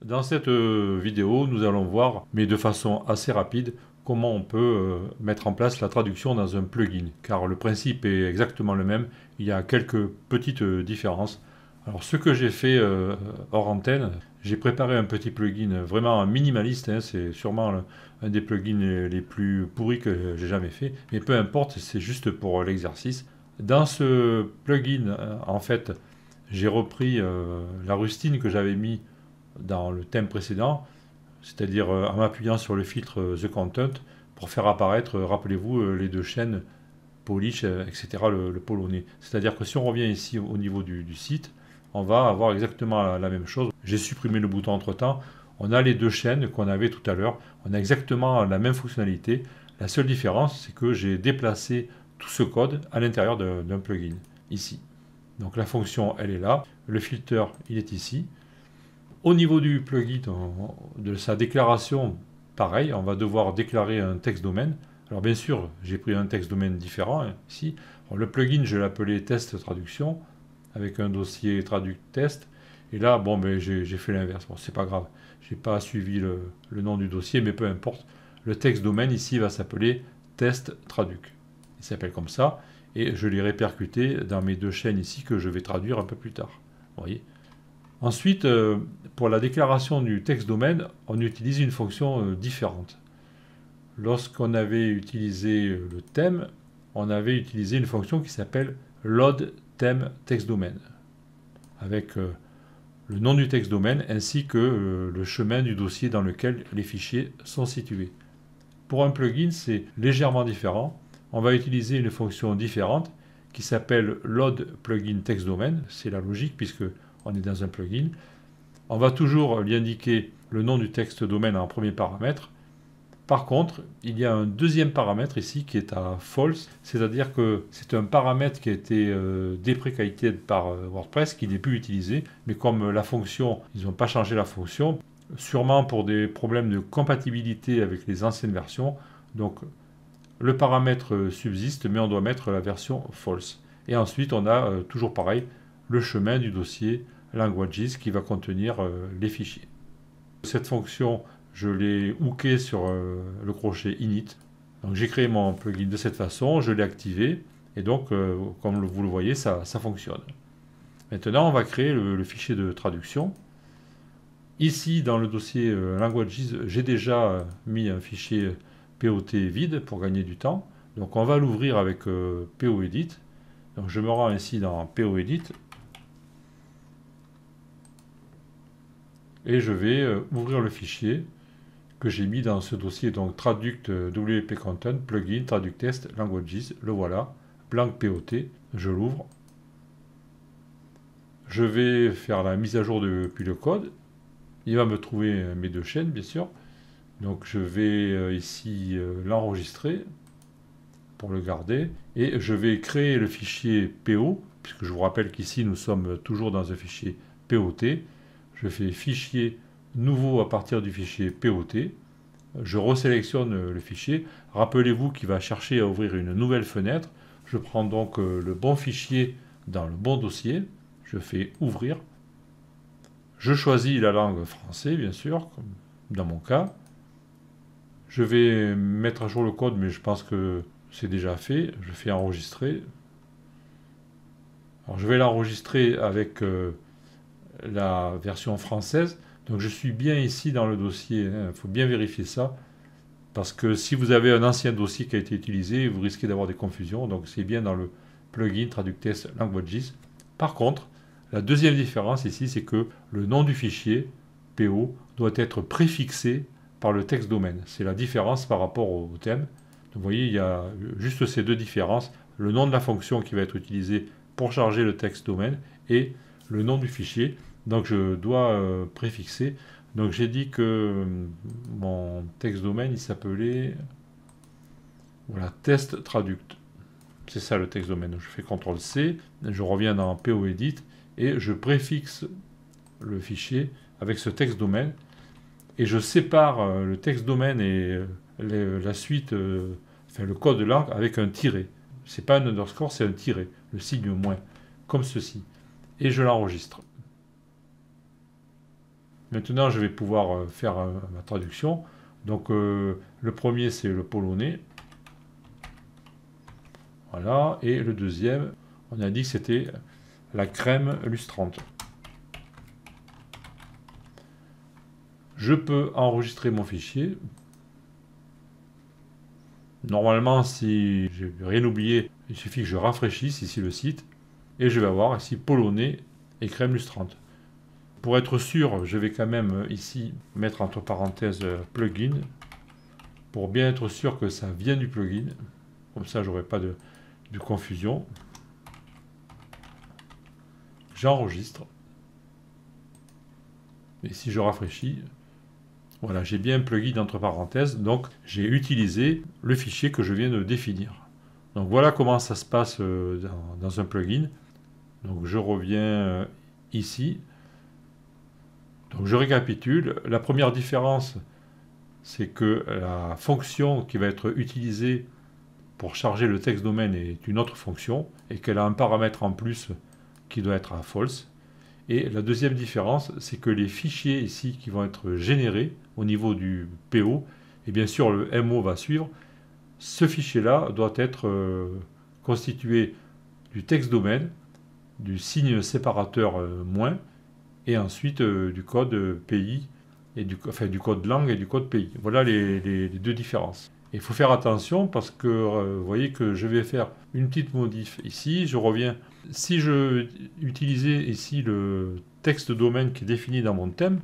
Dans cette vidéo, nous allons voir, mais de façon assez rapide, comment on peut mettre en place la traduction dans un plugin. Car le principe est exactement le même, il y a quelques petites différences. Alors ce que j'ai fait hors antenne, j'ai préparé un petit plugin vraiment minimaliste, hein, c'est sûrement un des plugins les plus pourris que j'ai jamais fait, mais peu importe, c'est juste pour l'exercice. Dans ce plugin, en fait, j'ai repris la rustine que j'avais mis dans le thème précédent, c'est-à-dire en m'appuyant sur le filtre The Content pour faire apparaître, rappelez-vous, les deux chaînes Polish, etc., le polonais. C'est-à-dire que si on revient ici au niveau du site, on va avoir exactement la même chose. J'ai supprimé le bouton entre-temps. On a les deux chaînes qu'on avait tout à l'heure. On a exactement la même fonctionnalité. La seule différence, c'est que j'ai déplacé tout ce code à l'intérieur d'un plugin, ici. Donc la fonction, elle est là. Le filter, il est ici. Au niveau du plugin, de sa déclaration, pareil, on va devoir déclarer un texte domaine. Alors bien sûr, j'ai pris un texte domaine différent ici. Alors, le plugin, je l'ai appelé test traduction, avec un dossier traduct test. Et là, bon, ben, j'ai fait l'inverse. Bon, c'est pas grave. J'ai pas suivi le nom du dossier, mais peu importe. Le texte domaine ici va s'appeler test traduc. Il s'appelle comme ça. Et je l'ai répercuté dans mes deux chaînes ici que je vais traduire un peu plus tard. Vous voyez. Ensuite, pour la déclaration du texte domaine, on utilise une fonction différente. Lorsqu'on avait utilisé le thème, on avait utilisé une fonction qui s'appelle load theme text domain, avec le nom du texte domaine ainsi que le chemin du dossier dans lequel les fichiers sont situés. Pour un plugin, c'est légèrement différent. On va utiliser une fonction différente qui s'appelle load plugin text domain. C'est la logique puisque on est dans un plugin. On va toujours lui indiquer le nom du texte domaine en premier paramètre. Par contre, il y a un deuxième paramètre ici qui est à false, c'est-à-dire que c'est un paramètre qui a été déprécated par WordPress, qui n'est plus utilisé, mais comme la fonction, ils n'ont pas changé la fonction, sûrement pour des problèmes de compatibilité avec les anciennes versions, donc le paramètre subsiste, mais on doit mettre la version false. Et ensuite, on a toujours pareil, le chemin du dossier languages qui va contenir les fichiers. Cette fonction, je l'ai hooké sur le crochet init. Donc j'ai créé mon plugin de cette façon, je l'ai activé, et donc, comme vous le voyez, ça fonctionne. Maintenant, on va créer le fichier de traduction. Ici, dans le dossier languages, j'ai déjà mis un fichier POT vide pour gagner du temps. Donc on va l'ouvrir avec POEdit. Donc je me rends ici dans POEdit. Et je vais ouvrir le fichier que j'ai mis dans ce dossier, donc traduct WP Content, plugin, traduct test, languages, le voilà, blank POT, je l'ouvre. Je vais faire la mise à jour depuis le code. Il va me trouver mes deux chaînes, bien sûr. Donc je vais ici l'enregistrer pour le garder. Et je vais créer le fichier PO, puisque je vous rappelle qu'ici nous sommes toujours dans un fichier POT. Je fais fichier nouveau à partir du fichier POT. Je resélectionne le fichier. Rappelez-vous qu'il va chercher à ouvrir une nouvelle fenêtre. Je prends donc le bon fichier dans le bon dossier. Je fais ouvrir. Je choisis la langue français, bien sûr, comme dans mon cas. Je vais mettre à jour le code, mais je pense que c'est déjà fait. Je fais enregistrer. Alors, je vais l'enregistrer avec la version française. Donc je suis bien ici dans le dossier, il faut bien vérifier ça, parce que si vous avez un ancien dossier qui a été utilisé, vous risquez d'avoir des confusions, donc c'est bien dans le plugin Traduct Test Languages. Par contre, la deuxième différence ici, c'est que le nom du fichier, PO, doit être préfixé par le texte domaine. C'est la différence par rapport au thème. Donc vous voyez, il y a juste ces deux différences, le nom de la fonction qui va être utilisée pour charger le texte domaine et le nom du fichier. Donc je dois préfixer. Donc j'ai dit que mon texte domaine, il s'appelait voilà, test traduct. C'est ça le texte domaine. Je fais CTRL-C, je reviens dans POEdit et je préfixe le fichier avec ce texte domaine. Et je sépare le texte domaine et la suite, enfin le code langue avec un tiret. C'est pas un underscore, c'est un tiret, le signe moins, comme ceci. Et je l'enregistre. Maintenant, je vais pouvoir faire ma traduction. Donc, le premier, c'est le polonais. Voilà. Et le deuxième, on a dit que c'était la crème lustrante. Je peux enregistrer mon fichier. Normalement, si je n'ai rien oublié, il suffit que je rafraîchisse ici le site. Et je vais avoir ici polonais et crème lustrante. Pour être sûr, je vais quand même ici mettre entre parenthèses plugin. Pour bien être sûr que ça vient du plugin. Comme ça, j'aurai pas de confusion. J'enregistre. Et si je rafraîchis, voilà, j'ai bien un plugin entre parenthèses. Donc, j'ai utilisé le fichier que je viens de définir. Donc, voilà comment ça se passe dans un plugin. Donc, je reviens ici. Donc, je récapitule. La première différence, c'est que la fonction qui va être utilisée pour charger le texte domaine est une autre fonction et qu'elle a un paramètre en plus qui doit être à false. Et la deuxième différence, c'est que les fichiers ici qui vont être générés au niveau du PO, et bien sûr le MO va suivre, ce fichier-là doit être constitué du texte domaine, du signe séparateur moins, et ensuite du code pays, et du code langue et du code pays. Voilà les deux différences. Il faut faire attention parce que vous voyez que je vais faire une petite modif ici, je reviens. Si je utilisais ici le texte domaine qui est défini dans mon thème,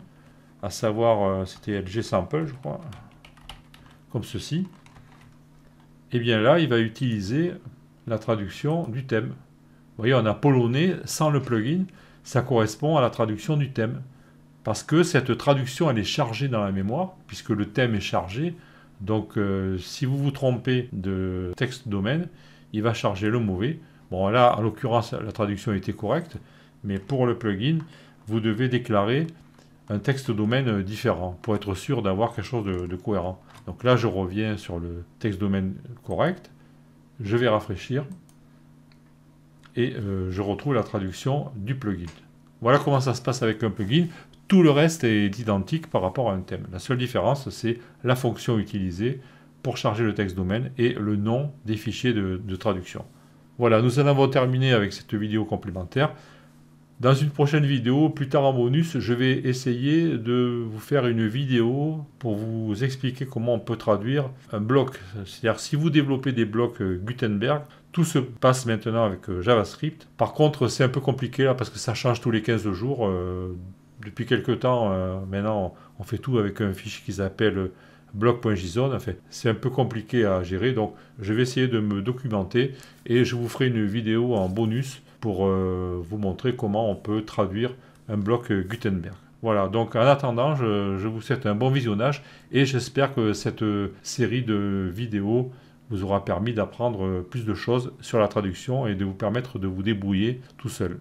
à savoir c'était LG sample je crois, comme ceci, et bien là il va utiliser la traduction du thème. Vous voyez, on a polonais sans le plugin, ça correspond à la traduction du thème. Parce que cette traduction elle est chargée dans la mémoire, puisque le thème est chargé. Donc si vous vous trompez de texte domaine, il va charger le mauvais. Bon là, en l'occurrence, la traduction était correcte, mais pour le plugin, vous devez déclarer un texte domaine différent pour être sûr d'avoir quelque chose de cohérent. Donc là, je reviens sur le texte domaine correct, je vais rafraîchir et je retrouve la traduction du plugin. Voilà comment ça se passe avec un plugin. Tout le reste est identique par rapport à un thème. La seule différence, c'est la fonction utilisée pour charger le texte domaine et le nom des fichiers de traduction. Voilà, nous en avons terminé avec cette vidéo complémentaire. Dans une prochaine vidéo, plus tard en bonus, je vais essayer de vous faire une vidéo pour vous expliquer comment on peut traduire un bloc. C'est-à-dire, si vous développez des blocs Gutenberg, tout se passe maintenant avec JavaScript. Par contre, c'est un peu compliqué là parce que ça change tous les 15 jours. Depuis quelques temps, maintenant, on fait tout avec un fichier qui s'appelle bloc.json. Enfin, c'est un peu compliqué à gérer, donc je vais essayer de me documenter et je vous ferai une vidéo en bonus pour vous montrer comment on peut traduire un bloc Gutenberg. Voilà, donc en attendant, je vous souhaite un bon visionnage et j'espère que cette série de vidéos vous aura permis d'apprendre plus de choses sur la traduction et de vous permettre de vous débrouiller tout seul.